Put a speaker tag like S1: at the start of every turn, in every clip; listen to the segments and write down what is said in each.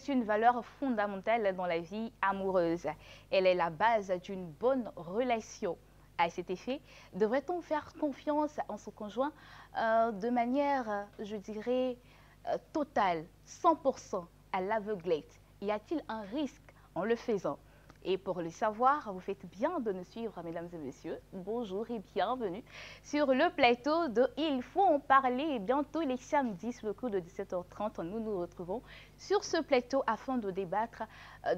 S1: est une valeur fondamentale dans la vie amoureuse. Elle est la base d'une bonne relation. À cet effet, devrait-on faire confiance en son conjoint de manière, je dirais, totale, 100% à l'aveuglette? Y a-t-il un risque en le faisant? Et pour le savoir, vous faites bien de nous suivre, mesdames et messieurs. Bonjour et bienvenue sur le plateau de Il faut en parler. Bientôt les samedis, sur le coup de 17h30, nous nous retrouvons sur ce plateau afin de débattre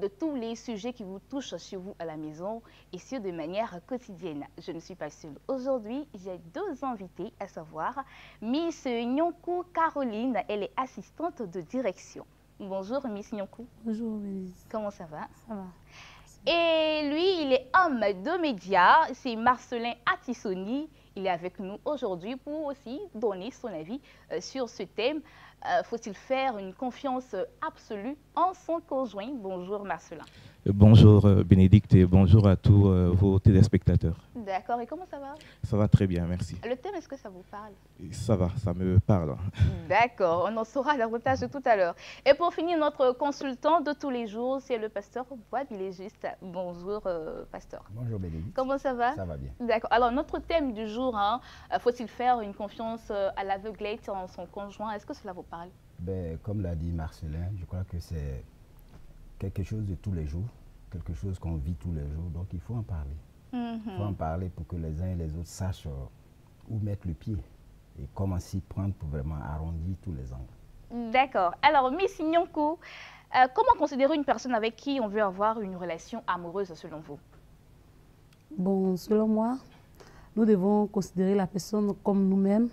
S1: de tous les sujets qui vous touchent chez vous à la maison et ce de manière quotidienne. Je ne suis pas seule. Aujourd'hui, j'ai deux invités, à savoir Miss Nyonkou Caroline. Elle est assistante de direction. Bonjour Miss Nyonkou.
S2: Bonjour Mélisse.
S1: Comment ça va?
S2: Ça va.
S1: Et lui, il est homme de médias, c'est Marcelin Atissoni. Il est avec nous aujourd'hui pour aussi donner son avis sur ce thème. Faut-il faire une confiance absolue en son conjoint? Bonjour Marcelin.
S3: Bonjour Bénédicte et bonjour à tous vos téléspectateurs.
S1: D'accord, et comment ça va?
S3: Ça va très bien, merci.
S1: Le thème, est-ce que ça vous parle?
S3: Ça va, ça me parle.
S1: D'accord, on en saura davantage tout à l'heure. Et pour finir, notre consultant de tous les jours, c'est le pasteur Bois-Bilégiste. Bonjour pasteur.
S4: Bonjour Bénédicte.
S1: Comment ça va?
S4: Ça va bien.
S1: D'accord, alors notre thème du jour, faut-il faire une confiance à l'aveuglette en son conjoint? Est-ce que cela vous parle?
S4: Ben, comme l'a dit Marcelin, je crois que c'est quelque chose de tous les jours, quelque chose qu'on vit tous les jours, donc il faut en parler. Il faut en parler pour que les uns et les autres sachent où mettre le pied et comment s'y prendre pour vraiment arrondir tous les angles.
S1: D'accord. Alors, Miss Nyonkou, comment considérer une personne avec qui on veut avoir une relation amoureuse selon vous?
S2: Bon, selon moi, nous devons considérer la personne comme nous-mêmes,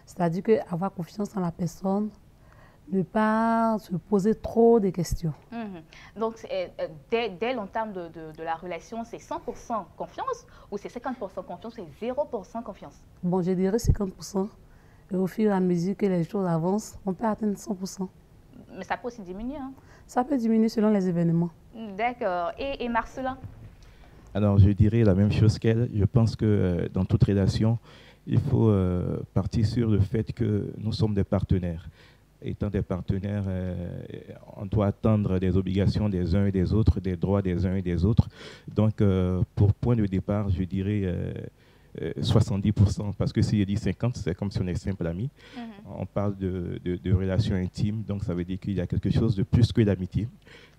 S2: c'est-à-dire avoir confiance en la personne, ne pas se poser trop de questions.
S1: Donc, dès l'entame de la relation, c'est 100% confiance ou c'est 50% confiance et 0% confiance?
S2: Bon, je dirais 50%. Et au fur et à mesure que les choses avancent, on peut atteindre 100%.
S1: Mais ça peut aussi diminuer, hein?
S2: Ça peut diminuer selon les événements.
S1: D'accord. Et Marcelin?
S3: Alors, je dirais la même chose qu'elle. Je pense que dans toute relation, il faut partir sur le fait que nous sommes des partenaires. Étant des partenaires, on doit attendre des obligations des uns et des autres, des droits des uns et des autres. Donc, pour point de départ, je dirais 70%, parce que si je dis 50, c'est comme si on est simple amis. On parle de relations intimes, donc ça veut dire qu'il y a quelque chose de plus que l'amitié.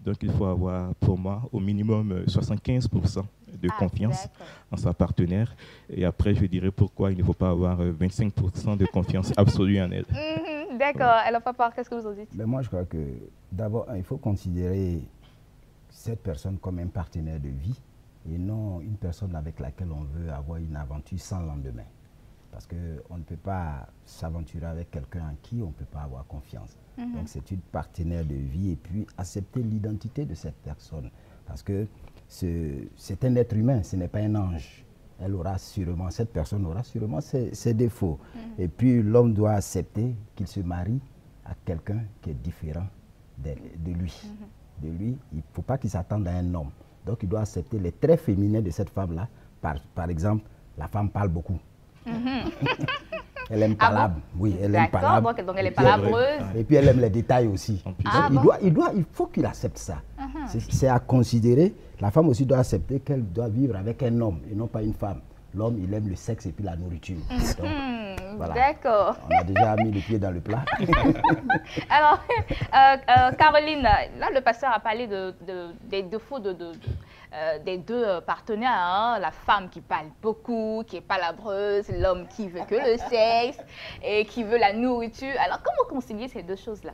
S3: Donc, il faut avoir, pour moi, au minimum 75% de confiance en sa partenaire. Et après, je dirais pourquoi il ne faut pas avoir 25% de confiance absolue en elle.
S1: D'accord. Alors, papa, qu'est-ce que vous en dites?
S4: Mais moi, je crois que d'abord, il faut considérer cette personne comme un partenaire de vie et non une personne avec laquelle on veut avoir une aventure sans lendemain. Parce qu'on ne peut pas s'aventurer avec quelqu'un en qui on ne peut pas avoir confiance. Donc, c'est une partenaire de vie et puis accepter l'identité de cette personne. Parce que c'est un être humain, ce n'est pas un ange. Elle aura sûrement, cette personne aura sûrement ses défauts. Et puis l'homme doit accepter qu'il se marie à quelqu'un qui est différent de lui. De lui, il ne faut pas qu'il s'attende à un homme. Donc il doit accepter les traits féminins de cette femme-là. Par exemple, la femme parle beaucoup. Elle aime palabre. Oui, elle aime palabre.
S1: Donc elle est palabreuse.
S4: Et puis elle aime les détails aussi. Il faut qu'il accepte ça. C'est à considérer. La femme aussi doit accepter qu'elle doit vivre avec un homme et non pas une femme. L'homme, il aime le sexe et puis la nourriture. Voilà.
S1: D'accord.
S4: On a déjà mis les pieds dans le plat.
S1: Alors, Caroline, là, le pasteur a parlé des défauts des deux partenaires, hein? La femme qui parle beaucoup, qui est palabreuse, l'homme qui veut que le sexe et qui veut la nourriture. Alors, comment concilier ces deux choses-là?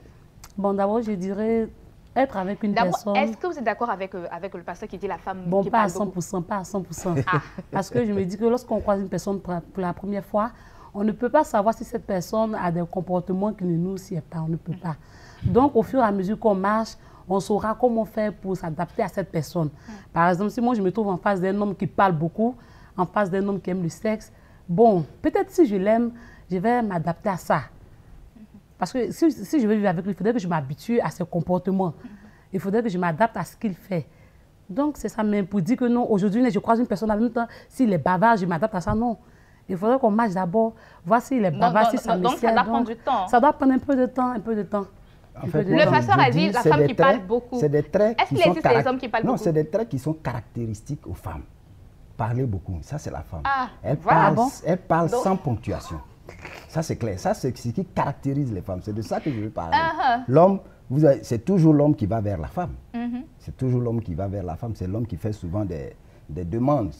S2: Bon, d'abord, je dirais être avec une personne...
S1: Est-ce que vous êtes d'accord avec le pasteur qui dit la femme
S2: bon,
S1: qui
S2: pas
S1: parle
S2: à 100%,
S1: beaucoup?
S2: pas à 100%. Parce que je me dis que lorsqu'on croise une personne pour la première fois, on ne peut pas savoir si cette personne a des comportements qui ne nous sied pas. On ne peut pas. Donc, au fur et à mesure qu'on marche, on saura comment faire pour s'adapter à cette personne. Par exemple, si moi je me trouve en face d'un homme qui parle beaucoup, en face d'un homme qui aime le sexe, bon, peut-être si je l'aime, je vais m'adapter à ça. Parce que si je veux vivre avec lui, il faudrait que je m'habitue à ses comportements. Il faudrait que je m'adapte à ce qu'il fait. Donc, c'est ça même pour dire que non, aujourd'hui, je croise une personne en même temps, s'il est bavard, je m'adapte à ça, non. Il faudrait qu'on marche d'abord, voir s'il est bavard, si ça me
S1: donc, ça doit prendre du temps.
S2: Ça doit prendre un peu de temps, un peu de temps.
S4: En fait,
S1: Le pasteur a dit la femme qui parle beaucoup.
S4: C'est des traits
S1: Est-ce qu'il existe des hommes qui parlent beaucoup?
S4: Non, c'est des traits qui sont caractéristiques aux femmes. Parler beaucoup, ça c'est la femme.
S1: Ah,
S4: elle
S1: voilà.
S4: parle sans ponctuation. Ça c'est clair. Ça c'est ce qui caractérise les femmes. C'est de ça que je veux parler. L'homme, c'est toujours l'homme qui va vers la femme. C'est toujours l'homme qui va vers la femme. C'est l'homme qui fait souvent des demandes.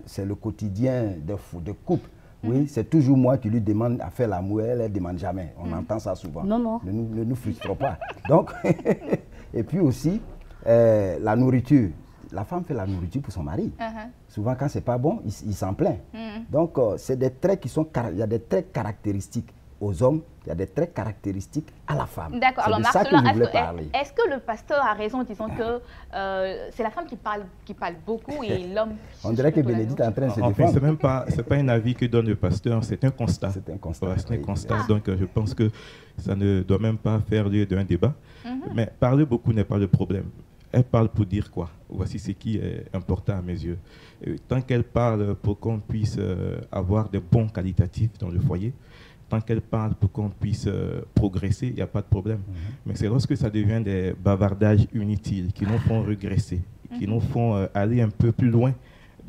S4: C'est le quotidien de couple. Oui, c'est toujours moi qui lui demande à faire l'amour, elle ne demande jamais. On entend ça souvent.
S2: Non, non.
S4: Ne nous frustrons pas. Donc, et puis aussi, la nourriture. La femme fait la nourriture pour son mari. Souvent, quand ce n'est pas bon, il s'en plaint. Donc, c'est des traits qui sont... Il y a des traits caractéristiques aux hommes, il y a des traits caractéristiques à la femme.
S1: D'accord. Alors,
S4: Marcelin,
S1: est-ce que le pasteur a raison en disant que c'est la femme qui parle beaucoup et l'homme...
S4: On dirait que Bénédicte est en train de se défendre.
S3: C'est pas un avis que donne le pasteur, c'est un constat.
S4: C'est un constat.
S3: Ouais, c'est un constat. Donc, je pense que ça ne doit même pas faire lieu d'un débat. Mais parler beaucoup n'est pas le problème. Elle parle pour dire quoi? Voici ce qui est important à mes yeux. Tant qu'elle parle pour qu'on puisse avoir des bons qualitatifs dans le foyer, tant qu'elle parle pour qu'on puisse progresser, il n'y a pas de problème. Mais c'est lorsque ça devient des bavardages inutiles qui nous font regresser, qui nous font aller un peu plus loin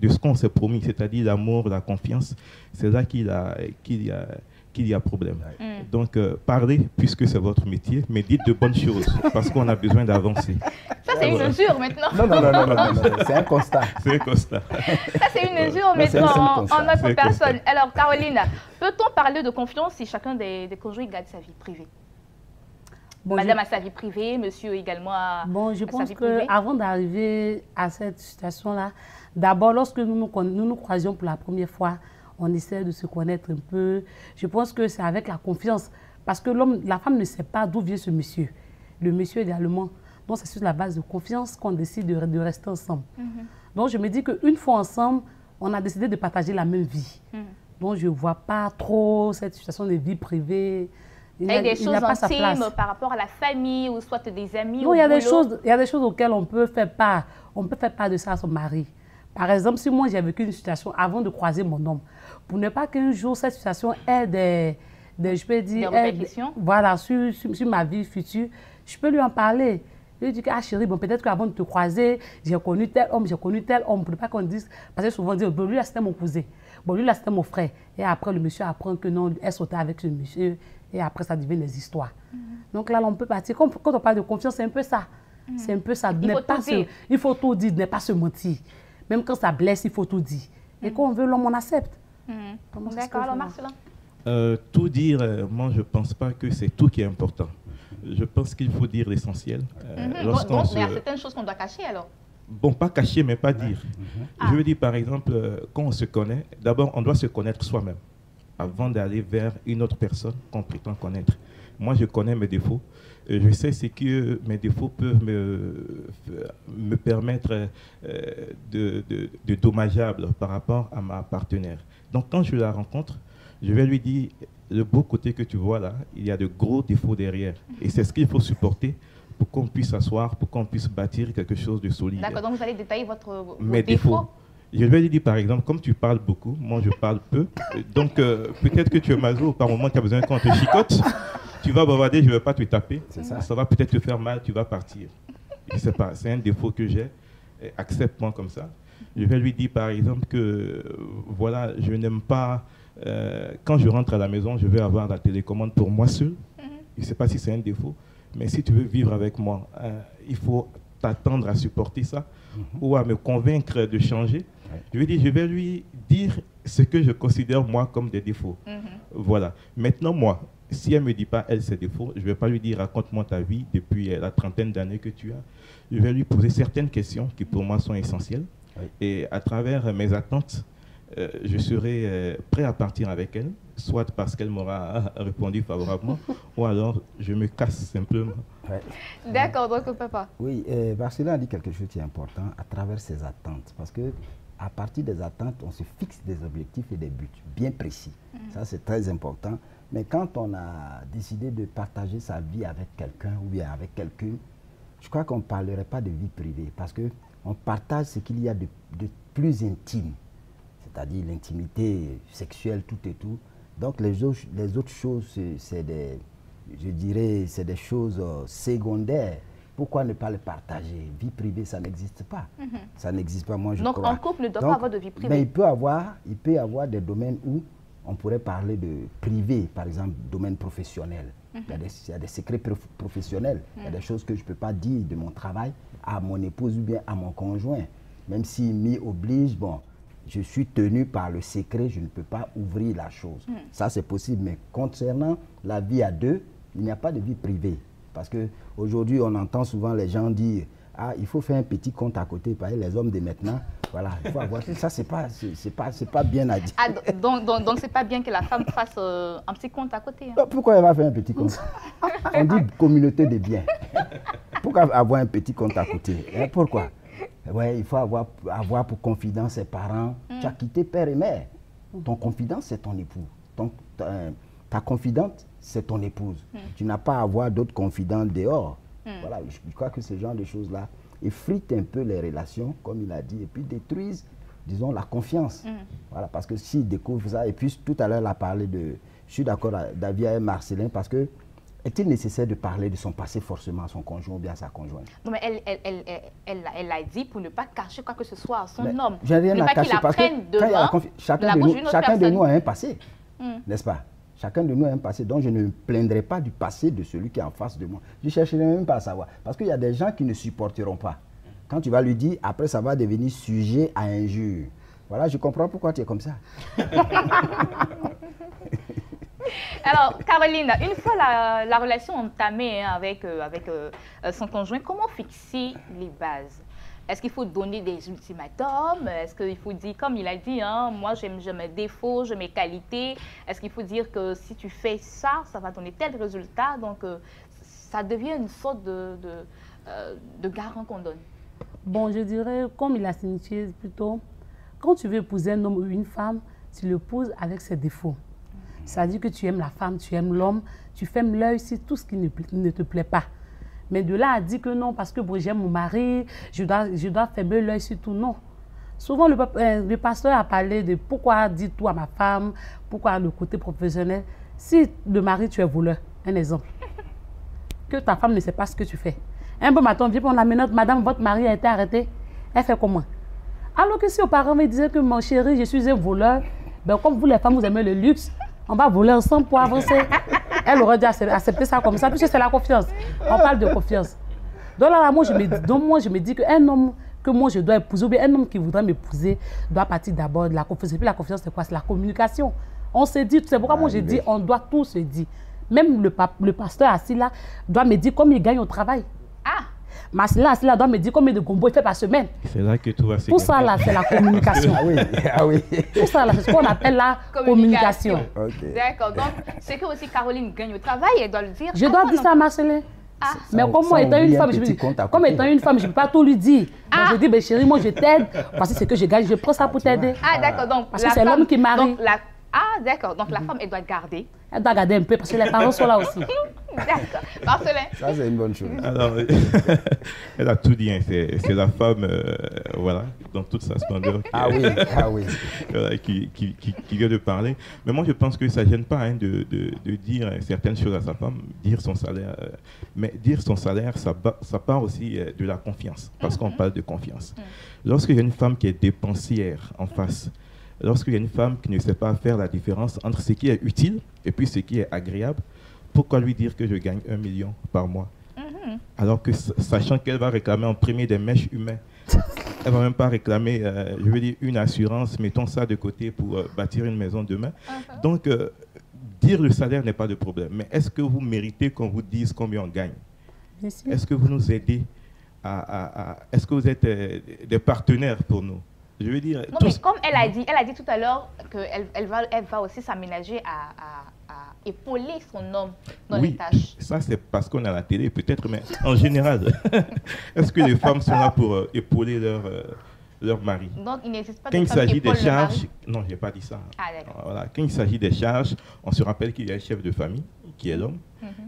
S3: de ce qu'on s'est promis, c'est-à-dire l'amour, la confiance, c'est là qu'il y a problème. Donc, parlez, puisque c'est votre métier, mais dites de bonnes choses, parce qu'on a besoin d'avancer.
S1: Ça, c'est une injure maintenant.
S4: Non, c'est un constat.
S3: C'est un constat.
S1: Ça, c'est une injure maintenant en notre personne. Alors, Caroline, peut-on parler de confiance si chacun des conjoints garde sa vie privée? Bon, Madame a sa vie privée, monsieur également a
S2: je pense qu'avant d'arriver à cette situation-là, d'abord, lorsque nous nous croisions pour la première fois, on essaie de se connaître un peu. Je pense que c'est avec la confiance. Parce que la femme ne sait pas d'où vient ce monsieur. Le monsieur également. Donc, c'est sur la base de confiance qu'on décide de rester ensemble. Donc, je me dis qu'une fois ensemble, on a décidé de partager la même vie. Donc, je ne vois pas trop cette situation de vie privée.
S1: Il y a des choses intimes par rapport à la famille ou soit des amis.
S2: Non, il y a des choses auxquelles on peut faire part. On peut faire part de ça à son mari. Par exemple, si moi j'ai vécu une situation avant de croiser mon homme, pour ne pas qu'un jour cette situation ait je peux dire,
S1: des répercussions.
S2: Voilà, sur ma vie future, je peux lui en parler. Je lui dis que, ah chérie, bon, peut-être qu'avant de te croiser, j'ai connu tel homme, pour ne pas qu'on dise, parce que souvent on dit, bon, lui là c'était mon cousin, bon, lui là c'était mon frère. Et après le monsieur apprend que non, elle sautait avec ce monsieur, et après ça devient des histoires. Donc là, on peut partir. Quand on parle de confiance, c'est un peu ça. C'est un peu ça. Il faut tout dire, ne pas se mentir. Même quand ça blesse, il faut tout dire. Et quand on veut l'homme, on accepte.
S1: D'accord, alors Marcelin?
S3: Tout dire, moi je ne pense pas que c'est tout qui est important. Je pense qu'il faut dire l'essentiel.
S1: Mais il y a certaines choses qu'on doit cacher alors?
S3: Bon, pas cacher, mais pas dire. Je veux dire, par exemple, quand on se connaît, d'abord, on doit se connaître soi-même avant d'aller vers une autre personne qu'on prétend connaître. Moi, je connais mes défauts. Je sais ce que mes défauts peuvent me permettre de dommageable par rapport à ma partenaire. Donc, quand je la rencontre, je vais lui dire, le beau côté que tu vois là, il y a de gros défauts derrière. Et c'est ce qu'il faut supporter pour qu'on puisse s'asseoir, pour qu'on puisse bâtir quelque chose de solide.
S1: D'accord, donc vous allez détailler
S3: mes défauts. Je vais lui dire, par exemple, comme tu parles beaucoup, moi je parle peu, donc peut-être que tu es maso, par moment tu as besoin qu'on te chicote, tu vas bavarder, je ne vais pas te taper, ça va peut-être te faire mal, tu vas partir. Je ne sais pas, c'est un défaut que j'ai, accepte-moi comme ça. Je vais lui dire, par exemple, que voilà, je n'aime pas, quand je rentre à la maison, je vais avoir la télécommande pour moi seul. Je ne sais pas si c'est un défaut, mais si tu veux vivre avec moi, il faut t'attendre à supporter ça ou à me convaincre de changer. Je vais lui dire ce que je considère moi comme des défauts. Voilà. Maintenant, moi, si elle ne me dit pas, elle, ses défauts, je ne vais pas lui dire, raconte-moi ta vie depuis la trentaine d'années que tu as. Je vais lui poser certaines questions qui pour moi sont essentielles. Et à travers mes attentes, je serai prêt à partir avec elle, soit parce qu'elle m'aura répondu favorablement, ou alors je me casse simplement.
S1: D'accord, donc papa.
S4: Oui, Marcelin a dit quelque chose qui est important à travers ses attentes, parce que à partir des attentes, on se fixe des objectifs et des buts bien précis. Ça, c'est très important. Mais quand on a décidé de partager sa vie avec quelqu'un ou bien avec quelqu'un, je crois qu'on ne parlerait pas de vie privée, parce qu'on partage ce qu'il y a de plus intime, c'est-à-dire l'intimité sexuelle, tout et tout. Donc les autres choses, c'est je dirais, c'est des choses secondaires. Pourquoi ne pas le partager? Vie privée, ça n'existe pas. Ça n'existe pas, moi je crois.
S1: Donc un couple ne doit pas avoir de vie privée.
S4: Mais il peut y avoir des domaines où on pourrait parler de privé, par exemple, domaine professionnel. Il y a des secrets professionnels. Il y a des choses que je ne peux pas dire de mon travail à mon épouse ou bien à mon conjoint. Même s'il m'y oblige, bon, je suis tenu par le secret, je ne peux pas ouvrir la chose. Ça, c'est possible. Mais concernant la vie à deux, il n'y a pas de vie privée. Parce qu'aujourd'hui, on entend souvent les gens dire « Ah, il faut faire un petit compte à côté. » Par exemple, les hommes de maintenant, voilà, il faut avoir... Ça, c'est pas bien à dire.
S1: Ah, donc c'est pas bien que la femme fasse un petit compte à côté. Hein.
S4: Pourquoi elle va faire un petit compte? On dit communauté de biens. Pourquoi avoir un petit compte à côté? Pourquoi? Ouais, il faut avoir pour confident ses parents. Tu as quitté père et mère. Ton confident, c'est ton époux. Ta confidente, c'est ton épouse. Tu n'as pas à avoir d'autres confidents dehors. Voilà, je crois que ce genre de choses-là effritent un peu les relations, comme il a dit, et puis détruisent, disons, la confiance. Voilà, parce que s'ils découvrent ça, et puis tout à l'heure, elle a parlé de... Je suis d'accord David et Marcelin, parce que est-il nécessaire de parler de son passé forcément à son conjoint ou bien à sa conjointe? Non, mais
S1: elle l'a dit pour ne pas cacher quoi que ce soit à son homme.
S4: J'ai rien à cacher parce que chacun de nous a un passé, n'est-ce pas? Chacun de nous a un passé, donc je ne me plaindrai pas du passé de celui qui est en face de moi. Je ne chercherai même pas à savoir. Parce qu'il y a des gens qui ne supporteront pas. Quand tu vas lui dire, après ça va devenir sujet à injure. Voilà, je comprends pourquoi tu es comme ça.
S1: Alors, Caroline, une fois la relation entamée avec son conjoint, comment fixer les bases? Est-ce qu'il faut donner des ultimatums? Est-ce qu'il faut dire, comme il a dit, hein, moi j'ai mes défauts, j'ai mes qualités. Est-ce qu'il faut dire que si tu fais ça, ça va donner tel résultat? Donc, ça devient une sorte de garant qu'on donne.
S2: Bon, je dirais, comme il a signifié plutôt, quand tu veux épouser un homme ou une femme, tu l'épouses avec ses défauts. C'est-à-dire que tu aimes la femme, tu aimes l'homme, tu fermes l'œil sur tout ce qui ne te plaît pas. Mais de là à dire que non, parce que bon, j'aime mon mari, je dois fermer l'œil sur tout, non. Souvent, le pasteur a parlé de pourquoi dire tout à ma femme, pourquoi le côté professionnel. Si le mari, tu es voleur, un exemple, que ta femme ne sait pas ce que tu fais. Un bon matin, on vient prendre la menotte, madame, votre mari a été arrêté. Elle fait comment? Alors que si aux parents me disaient que mon chéri, je suis un voleur, ben, comme vous les femmes, vous aimez le luxe, on va voler ensemble pour avancer. Elle aurait dû accepter ça comme ça, puisque c'est la confiance. On parle de confiance. Donc là, moi, je me dis qu'un homme que moi, je dois épouser, ou bien un homme qui voudrait m'épouser, doit partir d'abord de la confiance. Et puis la confiance, c'est quoi? C'est la communication. On se dit, c'est pourquoi moi, je dis, on doit tout se dire. Même le pasteur assis là doit me dire combien il gagne au travail. Ah! Marcelin assis là doit me dire combien de gombo il fait par semaine.
S3: C'est là que tout va se
S2: Tout ça là, c'est la communication.
S4: Ah oui, ah oui.
S2: Tout ça là, c'est ce qu'on appelle la communication.
S1: Okay. D'accord. Donc, c'est que aussi Caroline gagne au travail, elle doit le dire.
S2: Je dois dire ça à Marcelin. Ah. Mais comme moi, étant une femme, je ne peux pas tout lui dire. Donc, je dis, ben, chérie, moi, je t'aide. Parce que c'est que je gagne, je prends ça pour t'aider.
S1: Ah, d'accord. Donc,
S2: parce que c'est l'homme qui marie.
S1: Ah, d'accord. Donc, la femme, elle doit garder.
S2: Elle doit garder un peu parce que les parents sont là aussi.
S1: D'accord. Marcelin.
S4: Ça, c'est une bonne chose.
S3: Alors, elle a tout dit. Hein. C'est la femme, voilà, dans toute sa splendeur.
S4: Ah oui, ah oui.
S3: Qui vient de parler. Mais moi, je pense que ça ne gêne pas hein, de dire certaines choses à sa femme, dire son salaire. Mais dire son salaire, ça part aussi de la confiance, parce qu'on parle de confiance. Lorsqu'il y a une femme qui est dépensière en face, lorsqu'il y a une femme qui ne sait pas faire la différence entre ce qui est utile et puis ce qui est agréable, pourquoi lui dire que je gagne 1 million par mois? Alors que, sachant qu'elle va réclamer en premier des mèches humaines, elle ne va même pas réclamer, je veux dire, une assurance, mettons ça de côté pour bâtir une maison demain. Donc, dire le salaire n'est pas de problème. Mais est-ce que vous méritez qu'on vous dise combien on gagne? Est-ce que vous nous aidez est-ce que vous êtes des partenaires pour nous? Je veux dire,
S1: non, mais comme elle a dit tout à l'heure qu'elle va aussi s'aménager à épauler son homme dans les tâches.
S3: Ça c'est parce qu'on est à la télé peut-être, mais en général, est-ce que les femmes sont là pour épauler leur mari?
S1: Donc il n'existe pas
S3: quand
S1: de
S3: il s'agit des charges,
S1: non,
S3: je n'ai pas dit ça.
S1: Ah, d'accord.
S3: Voilà. Quand il s'agit des charges, on se rappelle qu'il y a un chef de famille, qui est l'homme.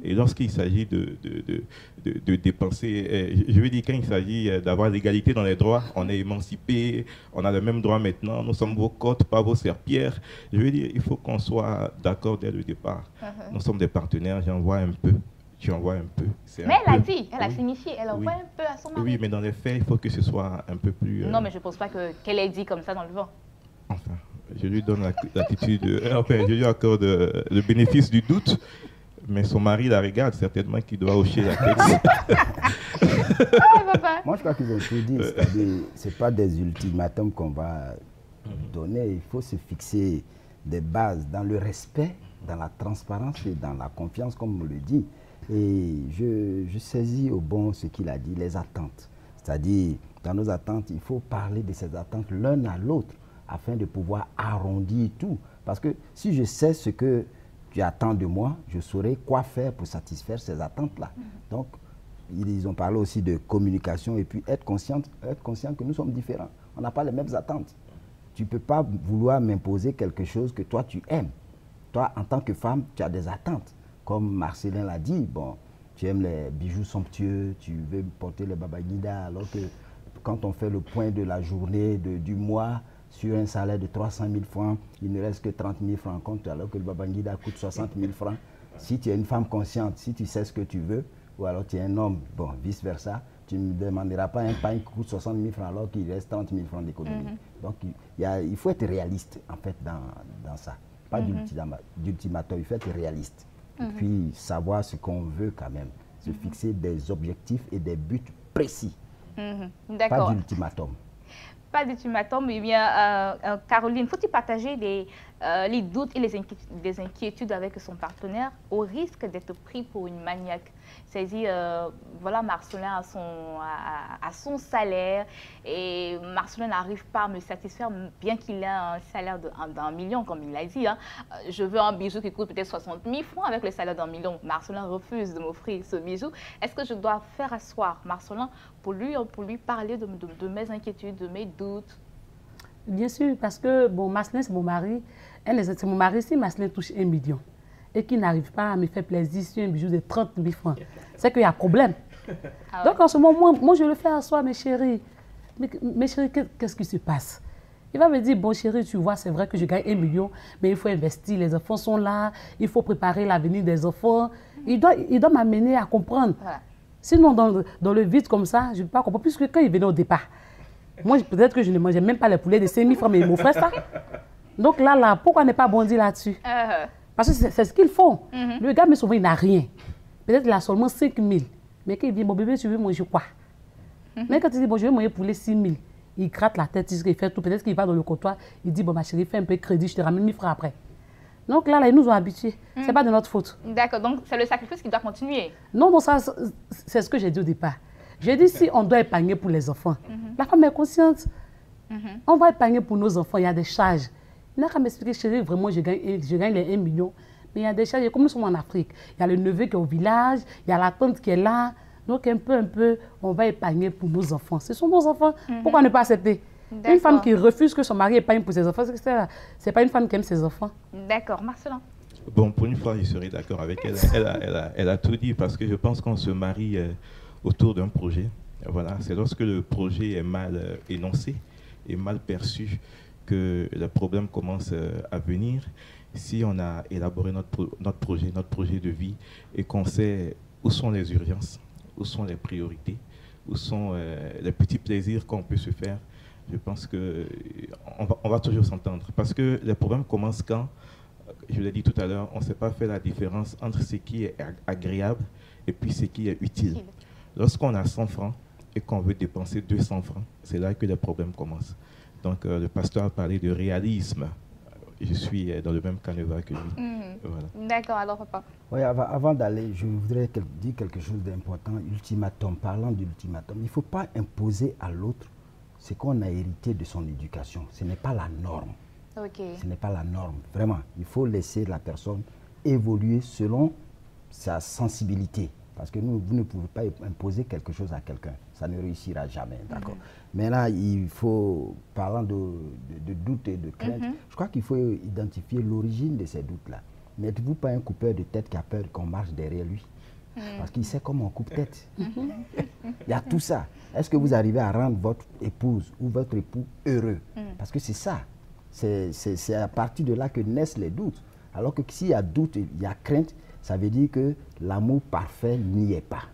S3: Et lorsqu'il s'agit de dépenser, je veux dire, quand il s'agit d'avoir l'égalité dans les droits, on est émancipé, on a le même droit maintenant, nous sommes vos côtes, pas vos serpillères. Je veux dire, il faut qu'on soit d'accord dès le départ. Nous sommes des partenaires, j'en vois un peu. Tu en vois un peu.
S1: Mais elle a dit, elle a signifié, elle envoie un peu à son mari.
S3: Oui, mais dans les faits, il faut que ce soit un peu plus...
S1: Non, mais je ne pense pas qu'elle ait dit comme ça dans le vent.
S3: Enfin, je lui donne l'attitude... enfin, je lui accorde le bénéfice du doute, mais son mari la regarde certainement qu'il doit hocher la tête.
S4: Moi, je crois qu'ils ont tout dit. Ce n'est pas des ultimatums qu'on va donner. Il faut se fixer des bases dans le respect, dans la transparence et dans la confiance, comme on le dit. Et je saisis au bon ce qu'il a dit, les attentes. C'est-à-dire, dans nos attentes, il faut parler de ces attentes l'un à l'autre afin de pouvoir arrondir tout. Parce que si je sais ce que tu attends de moi, je saurai quoi faire pour satisfaire ces attentes-là. Donc, ils ont parlé aussi de communication et puis être conscient que nous sommes différents. On n'a pas les mêmes attentes. Tu ne peux pas vouloir m'imposer quelque chose que toi, tu aimes. Toi, en tant que femme, tu as des attentes. Comme Marcelin l'a dit, bon, tu aimes les bijoux somptueux, tu veux porter le babagida, alors que quand on fait le point de la journée, du mois, sur un salaire de 300 000 francs, il ne reste que 30 000 francs en compte, alors que le babagida coûte 60 000 francs. Si tu es une femme consciente, si tu sais ce que tu veux, ou alors tu es un homme, bon, vice-versa, tu ne me demanderas pas un pain qui coûte 60 000 francs alors qu'il reste 30 000 francs d'économie. Donc, il faut être réaliste, en fait, dans ça. Pas d'ultimatum, il faut être réaliste. Et puis, savoir ce qu'on veut quand même. Se fixer des objectifs et des buts précis.
S1: D'accord.
S4: Pas d'ultimatum.
S1: Pas d'ultimatum, mais bien, Caroline, faut-il partager les doutes et les inquiétudes avec son partenaire au risque d'être pris pour une maniaque? C'est-à-dire, voilà, Marcelin a son salaire et Marcelin n'arrive pas à me satisfaire, bien qu'il ait un salaire d'1 million, comme il l'a dit. Hein. Je veux un bijou qui coûte peut-être 60 000 francs avec le salaire d'1 million. Marcelin refuse de m'offrir ce bijou. Est-ce que je dois faire asseoir Marcelin pour lui parler de mes inquiétudes, de mes doutes?
S2: Bien sûr, parce que bon, Marcelin, c'est mon mari. C'est mon mari, si Marcelin touche 1 million et qu'il n'arrive pas à me faire plaisir sur un bijou de 30 000 francs, c'est qu'il y a problème. Ah ouais. Donc en ce moment, moi, je le fais asseoir, mes chéris. Mes chéris, qu'est-ce qui se passe? Il va me dire, bon chéri, tu vois, c'est vrai que je gagne 1 million, mais il faut investir, les enfants sont là, il faut préparer l'avenir des enfants. Il doit m'amener à comprendre. Voilà. Sinon, dans le vide comme ça, je ne peux pas comprendre, puisque quand il venait au départ, moi, peut-être que je ne mangeais même pas les poulets de 5 000 francs, mais il m'offrait ça. Donc là, pourquoi ne pas bondir là-dessus? Parce que c'est ce qu'ils font. Le gars, mais souvent, il n'a rien. Peut-être qu'il a seulement 5 000. Mais quand il dit, bon bébé, tu veux manger quoi? Mais quand il dit, bon, je veux manger poulet 6 000, il gratte la tête, il fait tout. Peut-être qu'il va dans le comptoir, il dit, bon, ma chérie, fais un peu de crédit, je te ramène 1 000 francs après. Donc là, ils nous ont habitués. Ce n'est pas de notre faute. D'accord,
S1: donc c'est le sacrifice qui doit continuer.
S2: Non, c'est ce que j'ai dit au départ. J'ai dit, si on doit épargner pour les enfants, la femme est consciente. On va épargner pour nos enfants, il y a des charges. Il n'a qu'à m'expliquer, chérie, vraiment, je gagne les 1 million. Mais il y a des charges, comme nous sommes en Afrique. Il y a le neveu qui est au village, il y a la tante qui est là. Donc, un peu, on va épargner pour nos enfants. Ce sont nos enfants. Pourquoi ne pas accepter? Une femme qui refuse que son mari épargne pour ses enfants, ce n'est pas une femme qui aime ses enfants.
S1: D'accord. Marcelin?
S3: Bon, pour une fois, je serai d'accord avec elle. Elle a tout dit parce que je pense qu'on se marie autour d'un projet. Voilà, c'est lorsque le projet est mal énoncé et mal perçu que le problème commence à venir. Si on a élaboré notre projet de vie et qu'on sait où sont les urgences, où sont les priorités, où sont les petits plaisirs qu'on peut se faire, je pense qu'on va toujours s'entendre. Parce que les problèmes commencent quand, je l'ai dit tout à l'heure, on ne sait pas faire la différence entre ce qui est agréable et puis ce qui est utile. Lorsqu'on a 100 francs et qu'on veut dépenser 200 francs, c'est là que les problèmes commencent. Donc le pasteur a parlé de réalisme. Je suis dans le même canevas que lui.
S1: Voilà. D'accord, alors papa.
S4: Oui, avant d'aller, je voudrais dire quelque chose d'important. Ultimatum, parlant d'ultimatum, il ne faut pas imposer à l'autre ce qu'on a hérité de son éducation. Ce n'est pas la norme. Ce n'est pas la norme. Vraiment, il faut laisser la personne évoluer selon sa sensibilité. Parce que vous ne pouvez pas imposer quelque chose à quelqu'un. Ça ne réussira jamais, d'accord. Maintenant, il faut, parlant de doute et de crainte, je crois qu'il faut identifier l'origine de ces doutes-là. n'êtes-vous pas un coupeur de tête qui a peur qu'on marche derrière lui? Parce qu'il sait comment on coupe tête. Il y a tout ça. Est-ce que vous arrivez à rendre votre épouse ou votre époux heureux? Parce que c'est ça. C'est à partir de là que naissent les doutes. Alors que s'il y a doute, il y a crainte, ça veut dire que l'amour parfait n'y est pas.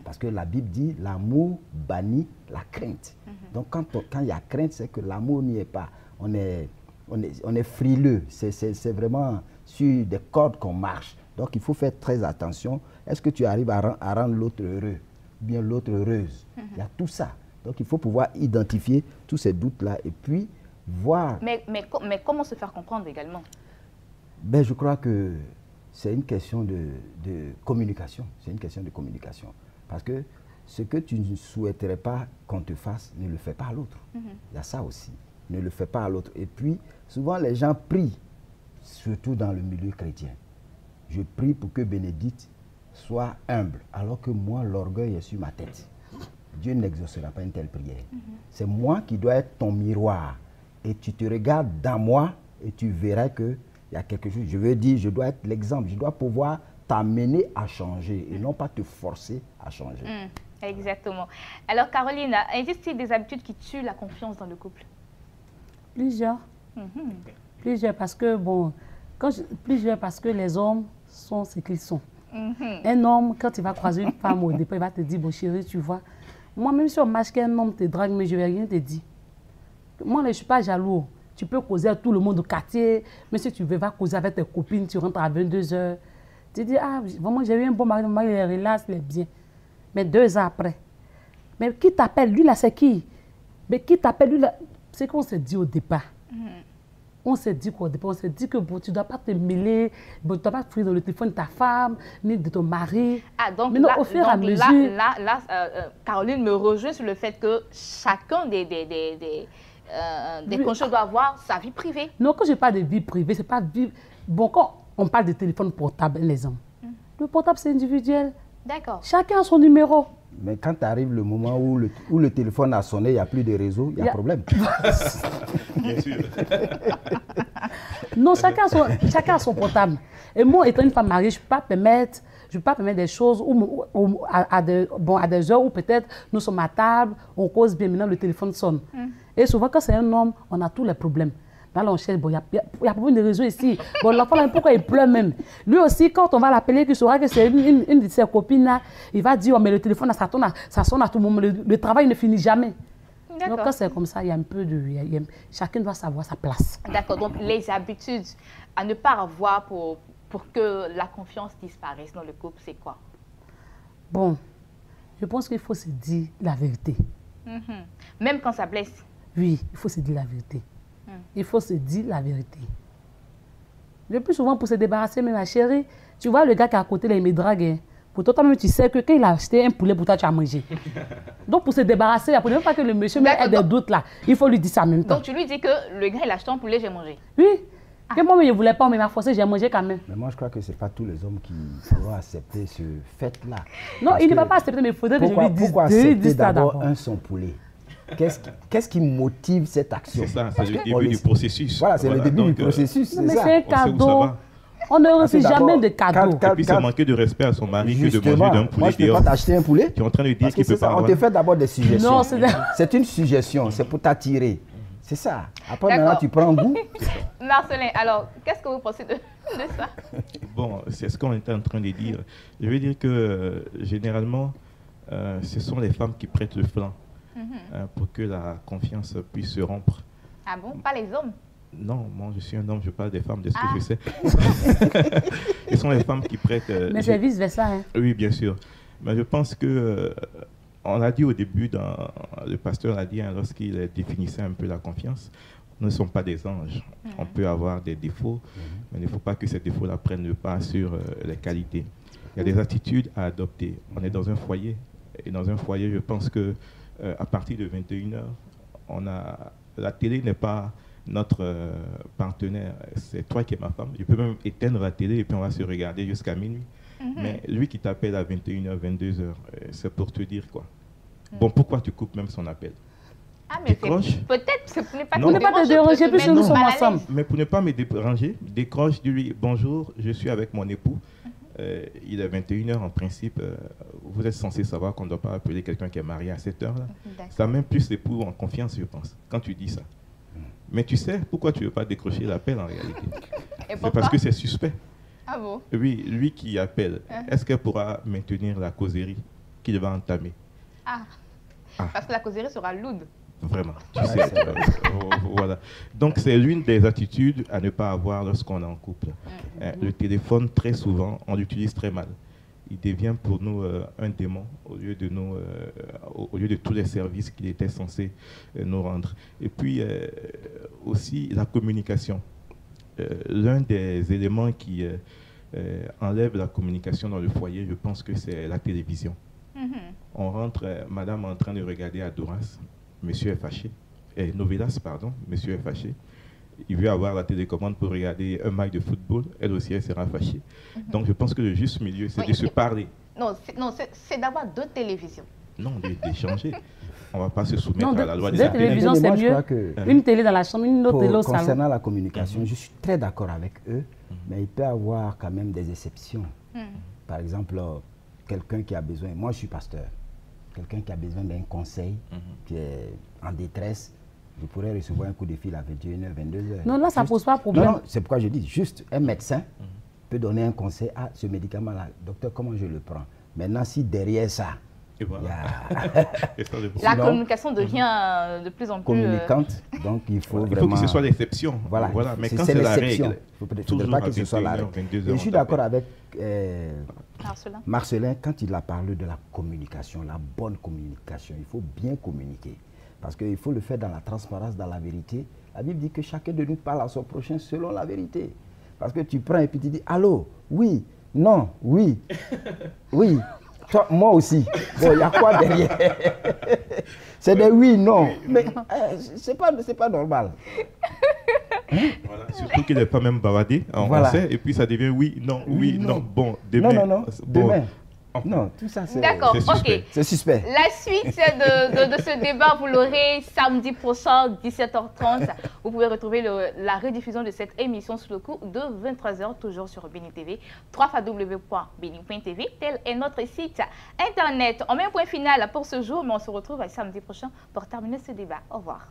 S4: Parce que la Bible dit l'amour bannit la crainte. Donc quand il y a crainte, c'est que l'amour n'y est pas. On est frileux. C'est vraiment sur des cordes qu'on marche. Donc il faut faire très attention. Est-ce que tu arrives à rendre l'autre heureux? Bien l'autre heureuse? Il y a tout ça. Donc il faut pouvoir identifier tous ces doutes-là et puis voir...
S1: Mais comment se faire comprendre également?
S4: Ben, je crois que c'est une question de communication. C'est une question de communication. Parce que ce que tu ne souhaiterais pas qu'on te fasse, ne le fais pas à l'autre. Il y a ça aussi. Ne le fais pas à l'autre. Et puis, souvent, les gens prient, surtout dans le milieu chrétien. Je prie pour que Bénédicte soit humble, alors que moi, l'orgueil est sur ma tête. Dieu n'exaucera pas une telle prière. C'est moi qui dois être ton miroir. Et tu te regardes dans moi et tu verras qu'il y a quelque chose. Je veux dire, je dois être l'exemple. Je dois pouvoir t'amener à changer et non pas te forcer à changer.
S1: Exactement. Alors, Caroline, existe-t-il des habitudes qui tuent la confiance dans le couple?
S2: Plusieurs. Plusieurs parce que, bon, plusieurs parce que les hommes sont ce qu'ils sont. Un homme, quand il va croiser une femme au départ, il va te dire, bon chérie, tu vois, moi même si on marche qu'un homme te drague, mais je ne vais rien te dire. Moi, je ne suis pas jaloux. Tu peux causer à tout le monde au quartier, mais si tu veux, va causer avec tes copines, tu rentres à 22 h. Tu dis, ah, vraiment, j'ai eu un bon mari, mon mari, il est relax, il est bien. Mais 2 ans après, mais qui t'appelle? Lui, là, c'est qui? Mais qui t'appelle? Lui, là, c'est qu'on s'est dit au départ. On s'est dit qu'au départ, on s'est dit que bon, tu ne dois pas te mêler, bon, tu ne dois pas fouiller dans le téléphone de ta femme, ni de ton mari.
S1: Ah, donc,
S2: mais non, au fur et à mesure...
S1: Caroline me rejoint sur le fait que chacun des conjoints doit avoir sa vie privée.
S2: Non, quand je parle de vie privée, c'est pas vie... Bon, quand on parle de téléphone portable, les hommes, le portable, c'est individuel.
S1: D'accord.
S2: Chacun a son numéro.
S4: Mais quand arrive le moment où le téléphone a sonné, il n'y a plus de réseau, il y a problème.
S3: Bien sûr.
S2: Non, chacun a son portable. Et moi, étant une femme mariée, je ne peux pas permettre des choses à des heures où peut-être nous sommes à table, on cause bien, maintenant le téléphone sonne. Et souvent, quand c'est un homme, on a tous les problèmes. Là, on cherche, bon, il y a problème de réseau ici. Bon, l'enfant, là, pourquoi il pleure même? Lui aussi, quand on va l'appeler, qu'il saura que c'est une de ses copines, là, il va dire, oh, mais le téléphone, là, ça sonne à tout moment. Le travail ne finit jamais. Donc, quand c'est comme ça, il y a un peu de... chacun doit savoir sa place.
S1: D'accord. Donc, les habitudes à ne pas avoir pour que la confiance disparaisse dans le couple, c'est quoi?
S2: Bon, je pense qu'il faut se dire la vérité.
S1: Même quand ça blesse?
S2: Oui, il faut se dire la vérité. Il faut se dire la vérité. Le plus souvent, pour se débarrasser, mais ma chérie, tu vois le gars qui est à côté, là, il me drague. Hein. Pour toi, même tu sais que quand il a acheté un poulet pour toi, tu as mangé. Donc, pour se débarrasser, pour ne pas que le monsieur ait des doutes là, il faut lui dire ça en même temps.
S1: Donc, tu lui dis que le gars, il a acheté un poulet, j'ai mangé.
S2: Oui. Que moi, je ne voulais pas, mais il m'a forcé, j'ai mangé quand même.
S4: Mais moi, je crois que ce n'est pas tous les hommes qui vont accepter ce fait-là.
S2: Non, il ne va pas accepter, mais il faudrait que je lui dise.
S4: Pourquoi accepter d'abord un son poulet? Qu'est-ce qui motive cette action?
S3: C'est ça, c'est le début du processus.
S4: Voilà, c'est le début du processus.
S2: Mais c'est un cadeau. On ne refuse jamais de cadeaux.
S3: Et puis c'est manquer de respect à son mari que de manger d'un poulet.
S4: Moi, je ne peux pas t'acheter un poulet.
S3: Tu es en train de dire qu'il peut pas avoir.
S4: On te fait d'abord des suggestions.
S2: Non,
S4: c'est une suggestion, c'est pour t'attirer. C'est ça. Après, maintenant, tu prends goût.
S1: Marcelin, alors, qu'est-ce que vous pensez de ça?
S3: Bon, c'est ce qu'on était en train de dire. Je veux dire que, généralement, ce sont les femmes qui prêtent le flanc pour que la confiance puisse se rompre.
S1: Ah bon? Pas les hommes?
S3: Non, moi, je suis un homme, je parle des femmes, de ce que je sais. Ce sont les femmes qui prêtent...
S2: Mais c'est vice-versa. Hein.
S3: Oui, bien sûr. Mais je pense que... on a dit au début, le pasteur a dit, hein, lorsqu'il définissait un peu la confiance, nous ne sommes pas des anges. On peut avoir des défauts, mais il ne faut pas que ces défauts-là prennent le pas sur les qualités. Il y a des attitudes à adopter. On est dans un foyer. Et dans un foyer, je pense que à partir de 21 h, la télé n'est pas notre partenaire. C'est toi qui es ma femme. Je peux même éteindre la télé et puis on va se regarder jusqu'à minuit. Mais lui qui t'appelle à 21 h, 22 h, c'est pour te dire quoi. Bon, pourquoi tu coupes même son appel?
S1: Ah, mais
S3: décroche.
S1: Peut-être, ce n'est pas
S3: Non.
S2: Pour ne pas te déranger, puisque nous sommes ensemble.
S3: Mais pour ne pas me déranger, décroche, dis-lui bonjour, je suis avec mon époux. Il est 21h en principe. Vous êtes censé savoir qu'on ne doit pas appeler quelqu'un qui est marié à cette heure-là. Ça met plus l'époux en confiance, je pense, quand tu dis ça. Mais tu sais pourquoi tu ne veux pas décrocher l'appel en réalité? C'est parce que c'est suspect.
S1: Ah bon?
S3: Oui, lui qui appelle, est-ce qu'elle pourra maintenir la causerie qu'il va entamer?
S1: Parce que la causerie sera lourde.
S3: Vraiment, tu sais. Voilà. Donc, c'est l'une des attitudes à ne pas avoir lorsqu'on est en couple. Le téléphone, très souvent, on l'utilise très mal. Il devient pour nous un démon au lieu de tous les services qu'il était censé nous rendre. Et puis, aussi, la communication. L'un des éléments qui enlève la communication dans le foyer, je pense que c'est la télévision. On rentre, madame est en train de regarder Adoras, monsieur est fâché, Novelas, pardon, monsieur est fâché. Il veut avoir la télécommande pour regarder un match de football, elle aussi, elle sera fâchée. Donc, je pense que le juste milieu, c'est de se parler.
S1: Non, c'est d'avoir deux télévisions.
S3: Non, d'échanger. On ne va pas se soumettre à la loi des
S2: deux télévisions, c'est mieux. Une télé dans la chambre, une autre télé au salon.
S4: Concernant la communication, je suis très d'accord avec eux, mais il peut y avoir quand même des exceptions. Par exemple, quelqu'un qui a besoin, moi je suis pasteur, quelqu'un qui a besoin d'un conseil, qui est en détresse, je pourrais recevoir un coup de fil à 21h, 22h.
S2: Non, là, ça ne pose pas de problème.
S4: Non, c'est pourquoi je dis, juste un médecin peut donner un conseil à ce médicament-là. Docteur, comment je le prends? Maintenant, si derrière ça,
S3: et voilà.
S1: La communication devient de plus en plus
S4: communicante, donc il faut vraiment...
S3: Il faut que ce soit l'exception.
S4: Voilà.
S3: Mais quand c'est la règle,
S4: il ne faudrait pas que ce soit la règle. Je suis d'accord avec Marcelin quand il a parlé de la communication, la bonne communication. Il faut bien communiquer. Parce qu'il faut le faire dans la transparence, dans la vérité. La Bible dit que chacun de nous parle à son prochain selon la vérité. Parce que tu prends et puis tu dis, allô, oui, non, oui, oui. Toi, moi aussi. Bon, il y a quoi derrière? C'est des oui, non. Mais c'est pas normal.
S3: Voilà, surtout qu'il n'est pas même bavardé en français. Et puis ça devient oui, non, oui, non. Bon, demain.
S4: Non, demain. Non, tout ça c'est...
S1: D'accord, ok.
S4: C'est suspect.
S1: La suite de ce débat, vous l'aurez samedi prochain, 17h30. Vous pouvez retrouver la rediffusion de cette émission sous le coup de 23h, toujours sur Béni TV, www.beni.tv. Tel est notre site internet. On met un point final pour ce jour, mais on se retrouve samedi prochain pour terminer ce débat. Au revoir.